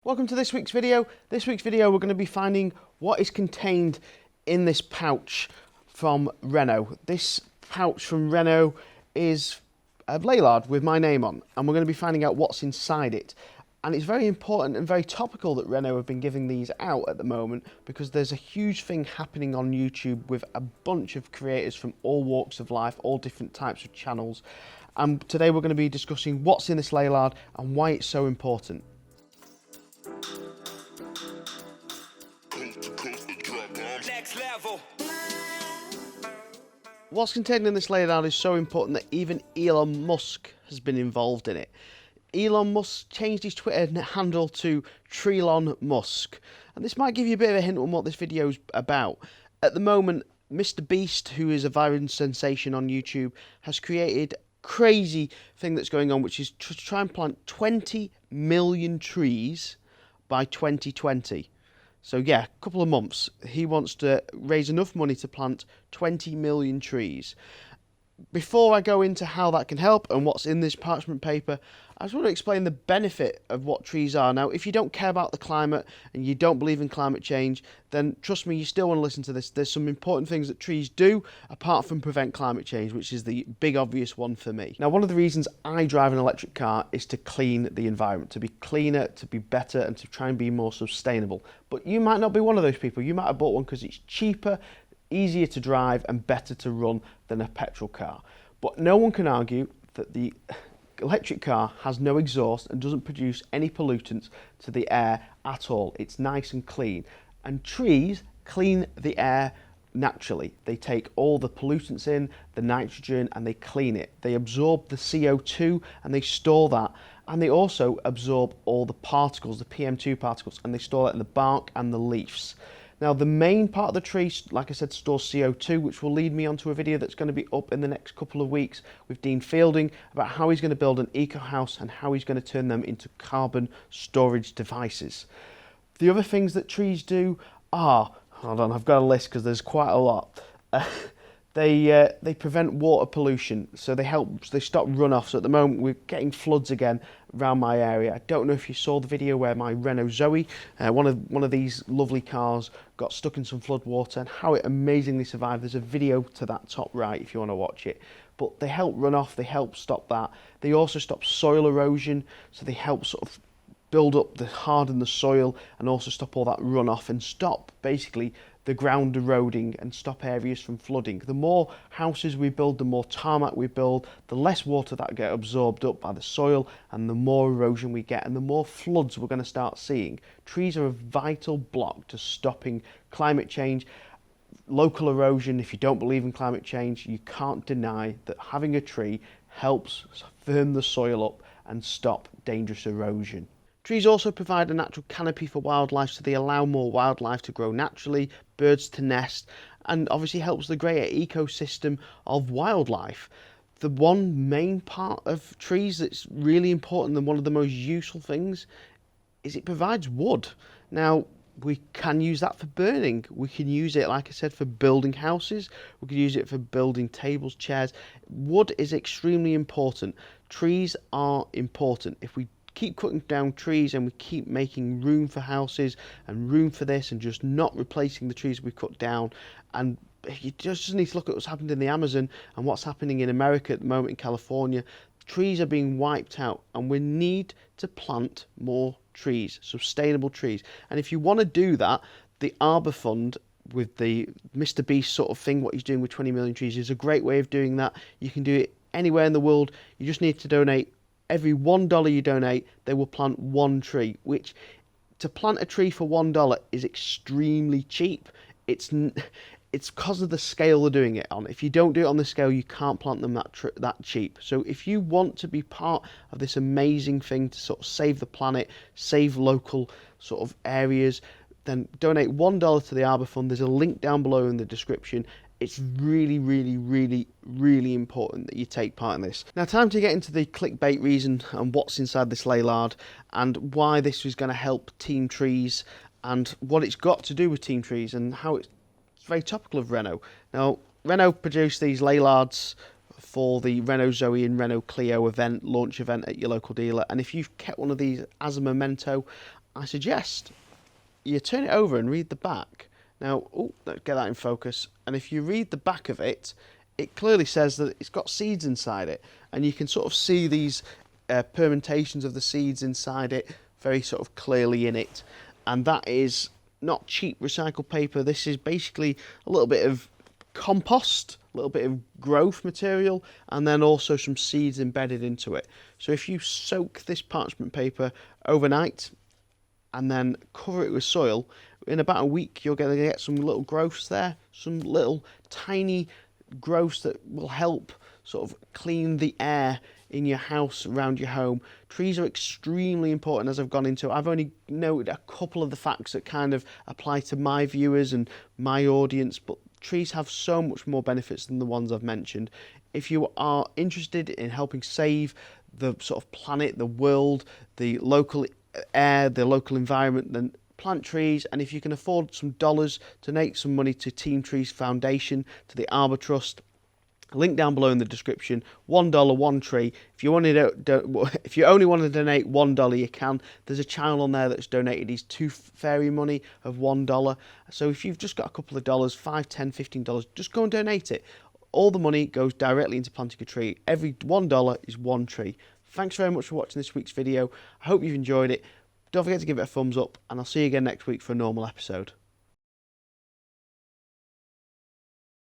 Welcome to this week's video. This week's video we're going to be finding what is contained in this pouch from Renault. This pouch from Renault is a Lanyard with my name on, and we're going to be finding out what's inside it. And it's very important and very topical that Renault have been giving these out at the moment, because there's a huge thing happening on YouTube with a bunch of creators from all walks of life, all different types of channels. And today we're going to be discussing what's in this Lanyard and why it's so important. Next level. What's contained in this Lanyard is so important that even Elon Musk has been involved in it. Elon Musk changed his Twitter handle to Treelon Musk, and this might give you a bit of a hint on what this video is about. At the moment, Mr. Beast, who is a viral sensation on YouTube, has created a crazy thing that's going on, which is to try and plant 20 million trees by 2020. So yeah, a couple of months. He wants to raise enough money to plant 20 million trees. Before I go into how that can help and what's in this parchment paper, I just want to explain the benefit of what trees are. Now, if you don't care about the climate and you don't believe in climate change, then trust me, you still want to listen to this. There's some important things that trees do apart from prevent climate change, which is the big obvious one for me. Now, one of the reasons I drive an electric car is to clean the environment, to be cleaner, to be better, and to try and be more sustainable. But you might not be one of those people. You might have bought one because it's cheaper, easier to drive and better to run than a petrol car. But no one can argue that the electric car has no exhaust and doesn't produce any pollutants to the air at all. It's nice and clean. And trees clean the air naturally. They take all the pollutants in, the nitrogen, and they clean it. They absorb the CO2 and they store that. And they also absorb all the particles, the PM2 particles, and they store that in the bark and the leaves. Now, the main part of the tree, like I said, stores CO2, which will lead me onto a video that's going to be up in the next couple of weeks with Dean Fielding about how he's going to build an eco house and how he's going to turn them into carbon storage devices. The other things that trees do are, hold on, I've got a list because there's quite a lot. They prevent water pollution, so they stop runoff. So at the moment we're getting floods again around my area. I don't know if you saw the video where my Renault Zoe, one of these lovely cars, got stuck in some flood water and how it amazingly survived. There's a video to that top right if you want to watch it. But they help runoff, they help stop that. They also stop soil erosion, so they help sort of build up, harden the soil, and also stop all that runoff and stop basically the ground eroding and stop areas from flooding. The more houses we build, the more tarmac we build, the less water that get absorbed up by the soil and the more erosion we get and the more floods we're going to start seeing. Trees are a vital block to stopping climate change. Local erosion, if you don't believe in climate change, you can't deny that having a tree helps firm the soil up and stop dangerous erosion. Trees also provide a natural canopy for wildlife, so they allow more wildlife to grow naturally, birds to nest, and obviously helps the greater ecosystem of wildlife. The one main part of trees that's really important and one of the most useful things is it provides wood. Now, we can use that for burning. We can use it, like I said, for building houses. We can use it for building tables, chairs. Wood is extremely important. Trees are important. If we keep cutting down trees and we keep making room for houses and room for this and just not replacing the trees we cut down, and you just need to look at what's happened in the Amazon and what's happening in America at the moment in California. Trees are being wiped out and we need to plant more trees, sustainable trees. And if you want to do that, the Arbor Fund with the Mr. Beast sort of thing, what he's doing with 20 million trees, is a great way of doing that. You can do it anywhere in the world. You just need to donate. Every $1 you donate, they will plant one tree, which to plant a tree for $1 is extremely cheap. It's because of the scale they're doing it on. If you don't do it on the scale, you can't plant them that cheap. So if you want to be part of this amazing thing to sort of save the planet, save local sort of areas, then donate $1 to the Arbor Fund. There's a link down below in the description. It's really, really, really, really important that you take part in this. Now, time to get into the clickbait reason and what's inside this Lanyard and why this is going to help Team Trees and what it's got to do with Team Trees and how it's very topical of Renault. Now, Renault produced these Lanyards for the Renault Zoe and Renault Clio event, launch event at your local dealer. And if you've kept one of these as a memento, I suggest you turn it over and read the back. Now, let's get that in focus. And if you read the back of it, it clearly says that it's got seeds inside it. And you can sort of see these permutations of the seeds inside it very sort of clearly in it. And that is not cheap recycled paper. This is basically a little bit of compost, a little bit of growth material, and then also some seeds embedded into it. So if you soak this parchment paper overnight and then cover it with soil, in about a week you're going to get some little growths there, some little tiny growths that will help sort of clean the air in your house, around your home. Trees are extremely important, as I've gone into. I've only noted a couple of the facts that kind of apply to my viewers and my audience, but trees have so much more benefits than the ones I've mentioned. If you are interested in helping save the sort of planet, the world, the local air, the local environment, then plant trees. And if you can afford some dollars, donate some money to Team Trees Foundation, to the Arbor Trust. Link down below in the description. $1, one tree. If you only want to donate $1, you can. There's a channel on there that's donated his tooth fairy money of $1. So if you've just got a couple of dollars, $5, $10, $15, just go and donate it. All the money goes directly into planting a tree. Every $1 is one tree. Thanks very much for watching this week's video. I hope you've enjoyed it. Don't forget to give it a thumbs up, and I'll see you again next week for a normal episode.